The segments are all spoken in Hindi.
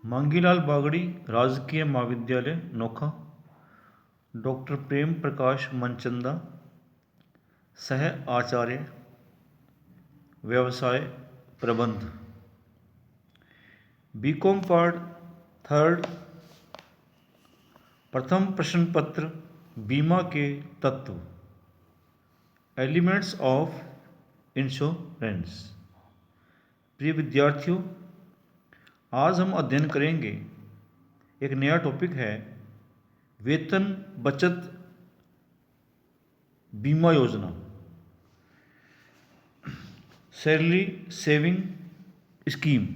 मांगीलाल बागड़ी राजकीय महाविद्यालय नोखा, डॉक्टर प्रेम प्रकाश मनचंदा, सह आचार्य, व्यवसाय प्रबंध, बीकॉम पार्ट थर्ड, प्रथम प्रश्न पत्र, बीमा के तत्व, एलिमेंट्स ऑफ इंश्योरेंस। प्रिय विद्यार्थियों, आज हम अध्ययन करेंगे एक नया टॉपिक है वेतन बचत बीमा योजना, सैलरी सेविंग स्कीम।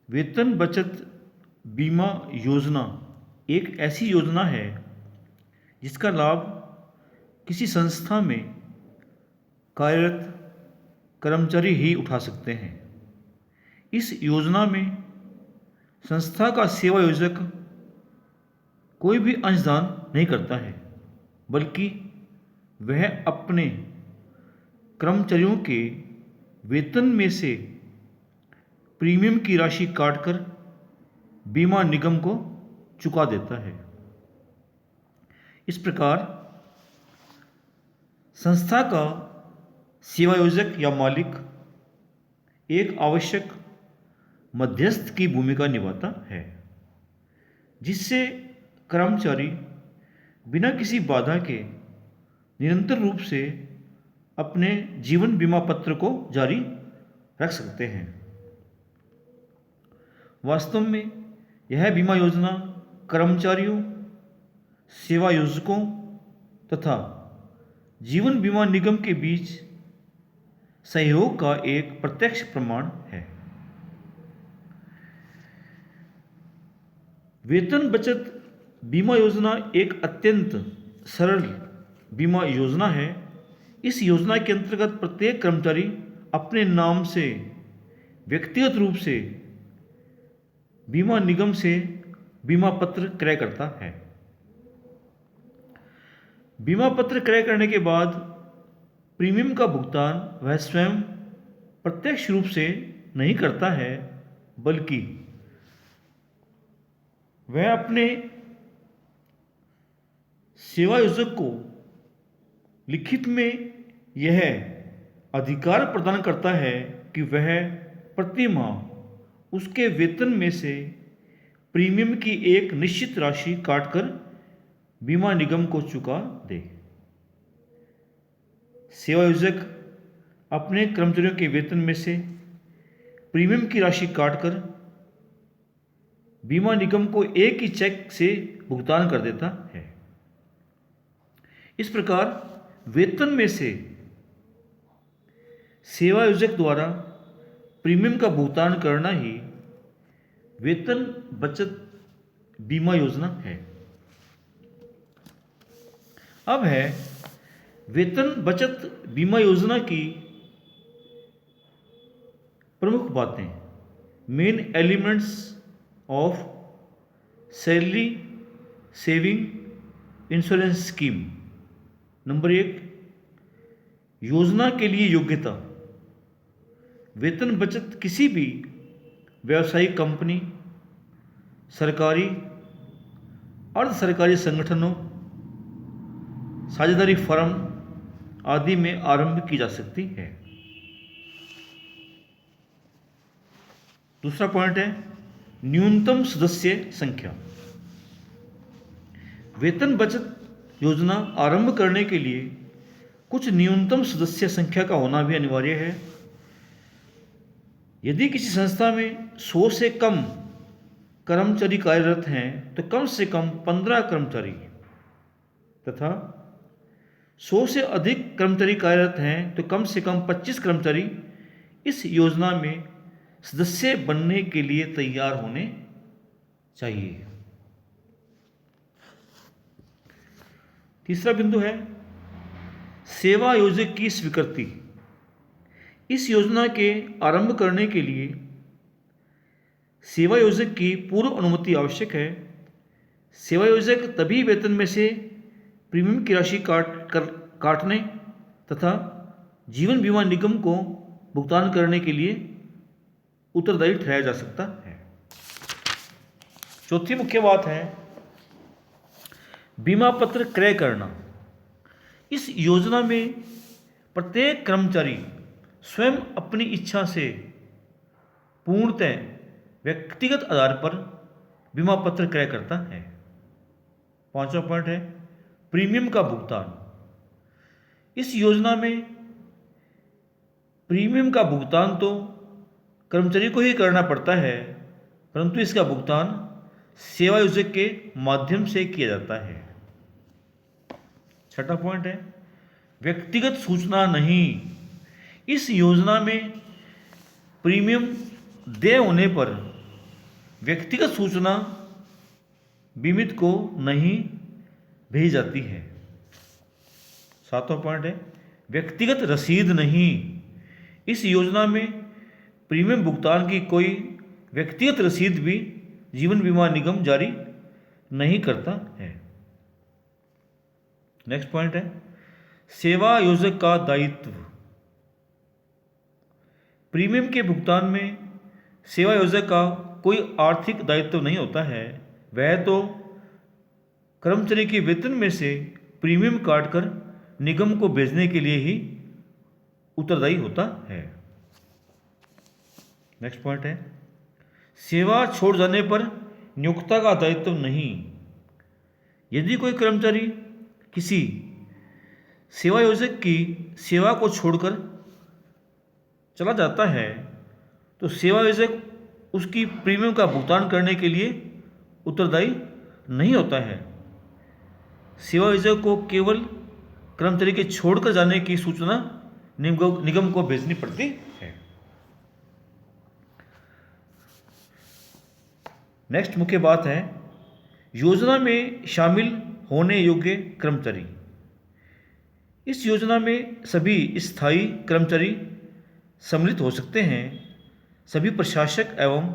वेतन बचत बीमा योजना एक ऐसी योजना है जिसका लाभ किसी संस्था में कार्यरत कर्मचारी ही उठा सकते हैं। इस योजना में संस्था का सेवा योजक कोई भी अंशदान नहीं करता है, बल्कि वह अपने कर्मचारियों के वेतन में से प्रीमियम की राशि काटकर बीमा निगम को चुका देता है। इस प्रकार संस्था का सेवा योजक या मालिक एक आवश्यक मध्यस्थ की भूमिका निभाता है, जिससे कर्मचारी बिना किसी बाधा के निरंतर रूप से अपने जीवन बीमा पत्र को जारी रख सकते हैं। वास्तव में यह बीमा योजना कर्मचारियों, सेवा योजकों तथा जीवन बीमा निगम के बीच सहयोग का एक प्रत्यक्ष प्रमाण है। वेतन बचत बीमा योजना एक अत्यंत सरल बीमा योजना है। इस योजना के अंतर्गत प्रत्येक कर्मचारी अपने नाम से व्यक्तिगत रूप से बीमा निगम से बीमा पत्र क्रय करता है। बीमा पत्र क्रय करने के बाद प्रीमियम का भुगतान वह स्वयं प्रत्यक्ष रूप से नहीं करता है, बल्कि वह अपने सेवा योजक को लिखित में यह अधिकार प्रदान करता है कि वह प्रति माह उसके वेतन में से प्रीमियम की एक निश्चित राशि काटकर बीमा निगम को चुका दे। सेवा योजक अपने कर्मचारियों के वेतन में से प्रीमियम की राशि काटकर बीमा निगम को एक ही चेक से भुगतान कर देता है। इस प्रकार वेतन में से सेवा योजक द्वारा प्रीमियम का भुगतान करना ही वेतन बचत बीमा योजना है। अब है वेतन बचत बीमा योजना की प्रमुख बातें, main elements of salary saving insurance scheme. Number 1, योजना के लिए योग्यता। वेतन बचत किसी भी व्यावसायिक कंपनी, सरकारी, अर्ध सरकारी संगठनों, साझेदारी फर्म आदि में आरंभ की जा सकती है। दूसरा पॉइंट है न्यूनतम सदस्य संख्या। वेतन बचत योजना आरंभ करने के लिए कुछ न्यूनतम सदस्य संख्या का होना भी अनिवार्य है। यदि किसी संस्था में 100 से कम कर्मचारी कार्यरत हैं तो कम से कम 15 कर्मचारी तथा 100 से अधिक कर्मचारी कार्यरत हैं तो कम से कम 25 कर्मचारी इस योजना में सदस्य बनने के लिए तैयार होने चाहिए। तीसरा बिंदु है सेवा योजक की स्वीकृति। इस योजना के आरंभ करने के लिए सेवा योजक की पूर्व अनुमति आवश्यक है। सेवा योजक तभी वेतन में से प्रीमियम की राशि काटने तथा जीवन बीमा निगम को भुगतान करने के लिए उत्तरदायी ठहराया जा सकता है। चौथी मुख्य बात है बीमा पत्र क्रय करना। इस योजना में प्रत्येक कर्मचारी स्वयं अपनी इच्छा से पूर्णतः व्यक्तिगत आधार पर बीमा पत्र क्रय करता है। पांचवा पॉइंट है प्रीमियम का भुगतान। इस योजना में प्रीमियम का भुगतान तो कर्मचारी को ही करना पड़ता है, परंतु इसका भुगतान सेवा योजक के माध्यम से किया जाता है। छठा पॉइंट है व्यक्तिगत सूचना नहीं। इस योजना में प्रीमियम देय होने पर व्यक्तिगत सूचना बीमित को नहीं भेजी जाती है। सातवां पॉइंट है व्यक्तिगत रसीद नहीं। इस योजना में प्रीमियम भुगतान की कोई व्यक्तिगत रसीद भी जीवन बीमा निगम जारी नहीं करता है। नेक्स्ट पॉइंट है सेवा योजक का दायित्व। प्रीमियम के भुगतान में सेवा योजक का कोई आर्थिक दायित्व नहीं होता है, वह तो कर्मचारी के वेतन में से प्रीमियम काटकर निगम को भेजने के लिए ही उत्तरदायी होता है। नेक्स्ट पॉइंट है सेवा छोड़ जाने पर नियोक्ता का दायित्व नहीं। यदि कोई कर्मचारी किसी सेवा योजक की सेवा को छोड़कर चला जाता है तो सेवा योजक उसकी प्रीमियम का भुगतान करने के लिए उत्तरदायी नहीं होता है। सेवा योजक को केवल कर्मचारी के छोड़कर जाने की सूचना निगम को भेजनी पड़ती है। नेक्स्ट मुख्य बात है योजना में शामिल होने योग्य कर्मचारी। इस योजना में सभी स्थायी कर्मचारी सम्मिलित हो सकते हैं। सभी प्रशासक एवं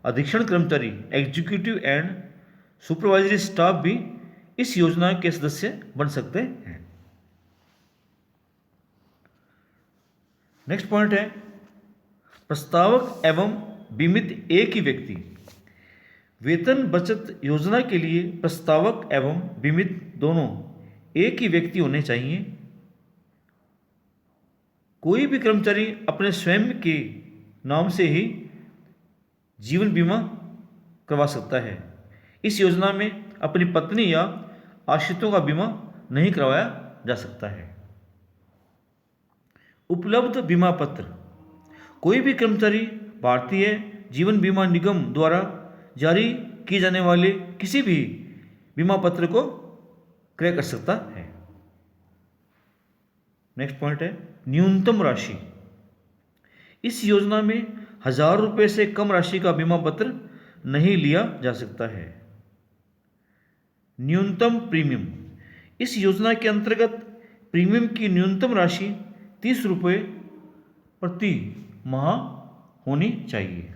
अधीक्षण कर्मचारी एग्जीक्यूटिव एंड सुपरवाइजरी स्टाफ भी इस योजना के सदस्य बन सकते हैं। नेक्स्ट पॉइंट है प्रस्तावक एवं बीमित एक ही व्यक्ति। वेतन बचत योजना के लिए प्रस्तावक एवं बीमित दोनों एक ही व्यक्ति होने चाहिए। कोई भी कर्मचारी अपने स्वयं के नाम से ही जीवन बीमा करवा सकता है। इस योजना में अपनी पत्नी या आश्रितों का बीमा नहीं करवाया जा सकता है। उपलब्ध बीमा पत्र। कोई भी कर्मचारी भारतीय जीवन बीमा निगम द्वारा जारी किए जाने वाले किसी भी बीमा पत्र को क्रय कर सकता है। नेक्स्ट पॉइंट है न्यूनतम राशि। इस योजना में 1000 रुपये से कम राशि का बीमा पत्र नहीं लिया जा सकता है। न्यूनतम प्रीमियम। इस योजना के अंतर्गत प्रीमियम की न्यूनतम राशि 30 रुपये प्रति माह होनी चाहिए।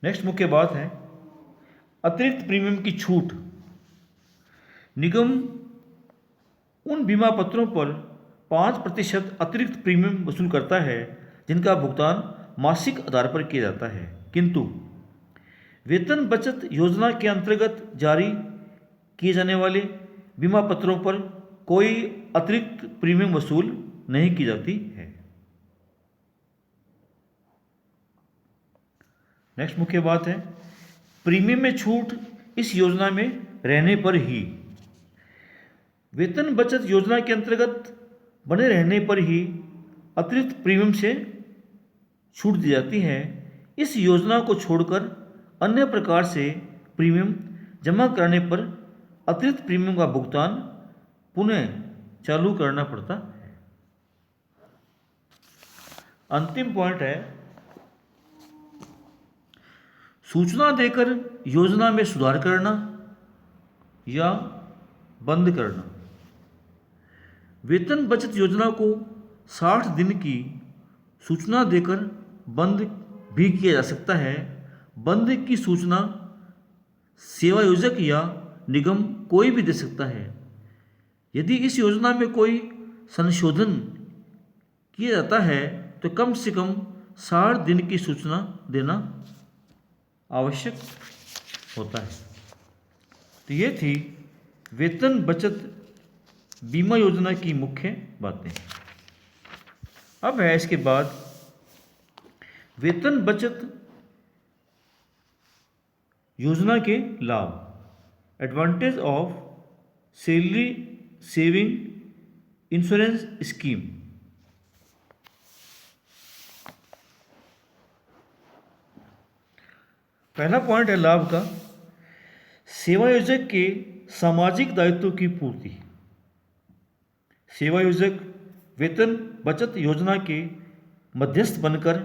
नेक्स्ट मुख्य बात है अतिरिक्त प्रीमियम की छूट। निगम उन बीमा पत्रों पर 5% अतिरिक्त प्रीमियम वसूल करता है जिनका भुगतान मासिक आधार पर किया जाता है, किंतु वेतन बचत योजना के अंतर्गत जारी किए जाने वाले बीमा पत्रों पर कोई अतिरिक्त प्रीमियम वसूल नहीं की जाती है। नेक्स्ट मुख्य बात है प्रीमियम में छूट इस योजना में रहने पर ही। वेतन बचत योजना के अंतर्गत बने रहने पर ही अतिरिक्त प्रीमियम से छूट दी जाती है। इस योजना को छोड़कर अन्य प्रकार से प्रीमियम जमा कराने पर अतिरिक्त प्रीमियम का भुगतान पुनः चालू करना पड़ता है। अंतिम पॉइंट है सूचना देकर योजना में सुधार करना या बंद करना। वेतन बचत योजना को 60 दिन की सूचना देकर बंद भी किया जा सकता है। बंद की सूचना सेवा योजक या निगम कोई भी दे सकता है। यदि इस योजना में कोई संशोधन किया जाता है तो कम से कम 60 दिन की सूचना देना आवश्यक होता है। तो ये थी वेतन बचत बीमा योजना की मुख्य बातें। अब है इसके बाद वेतन बचत योजना के लाभ, advantage of salary saving insurance scheme. पहला पॉइंट है लाभ का, सेवा योजक के सामाजिक दायित्व की पूर्ति। सेवा योजक वेतन बचत योजना के मध्यस्थ बनकर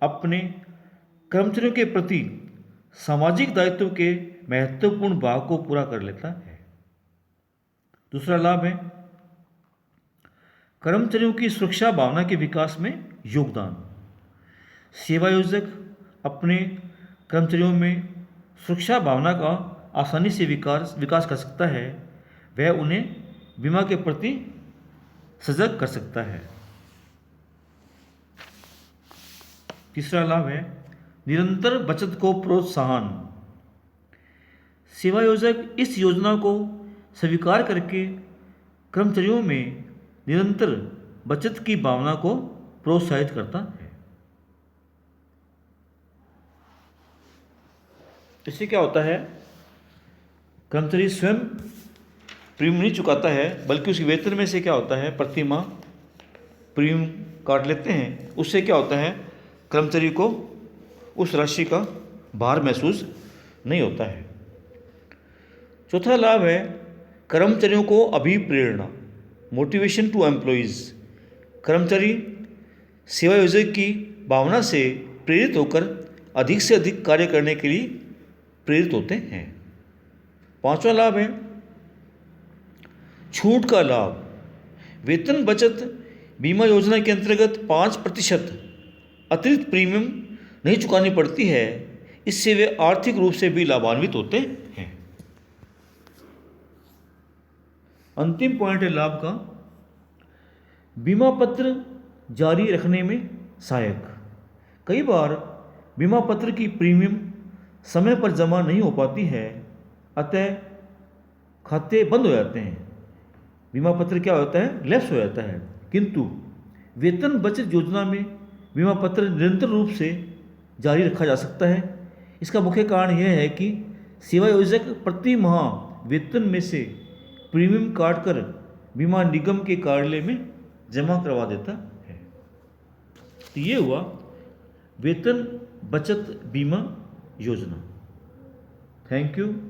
अपने कर्मचारियों के प्रति सामाजिक दायित्व के महत्वपूर्ण भाग को पूरा कर लेता है। दूसरा लाभ है कर्मचारियों की सुरक्षा भावना के विकास में योगदान। सेवा योजक अपने कर्मचारियों में सुरक्षा भावना का आसानी से विकास कर सकता है। वह उन्हें बीमा के प्रति सजग कर सकता है। तीसरा लाभ है निरंतर बचत को प्रोत्साहन। सेवा योजक इस योजना को स्वीकार करके कर्मचारियों में निरंतर बचत की भावना को प्रोत्साहित करता है। इससे क्या होता है, कर्मचारी स्वयं प्रीमियम नहीं चुकाता है, बल्कि उसके वेतन में से क्या होता है, प्रति माह प्रीमियम काट लेते हैं। उससे क्या होता है, कर्मचारी को उस राशि का भार महसूस नहीं होता है। चौथा लाभ है कर्मचारियों को अभिप्रेरणा, मोटिवेशन टू एम्प्लॉइज। कर्मचारी सेवा योजक की भावना से प्रेरित होकर अधिक से अधिक कार्य करने के लिए प्रेरित होते हैं। पांचवा लाभ है छूट का लाभ। वेतन बचत बीमा योजना के अंतर्गत 5% अतिरिक्त प्रीमियम नहीं चुकानी पड़ती है। इससे वे आर्थिक रूप से भी लाभान्वित होते हैं। अंतिम पॉइंट है लाभ का, बीमा पत्र जारी रखने में सहायक। कई बार बीमा पत्र की प्रीमियम समय पर जमा नहीं हो पाती है, अतः खाते बंद हो जाते हैं। बीमा पत्र क्या होता है, लैप्स हो जाता है। किंतु वेतन बचत योजना में बीमा पत्र निरंतर रूप से जारी रखा जा सकता है। इसका मुख्य कारण यह है कि सेवा योजक प्रति माह वेतन में से प्रीमियम काटकर बीमा निगम के कार्यालय में जमा करवा देता है। तो ये हुआ वेतन बचत बीमा योजना। Thank you.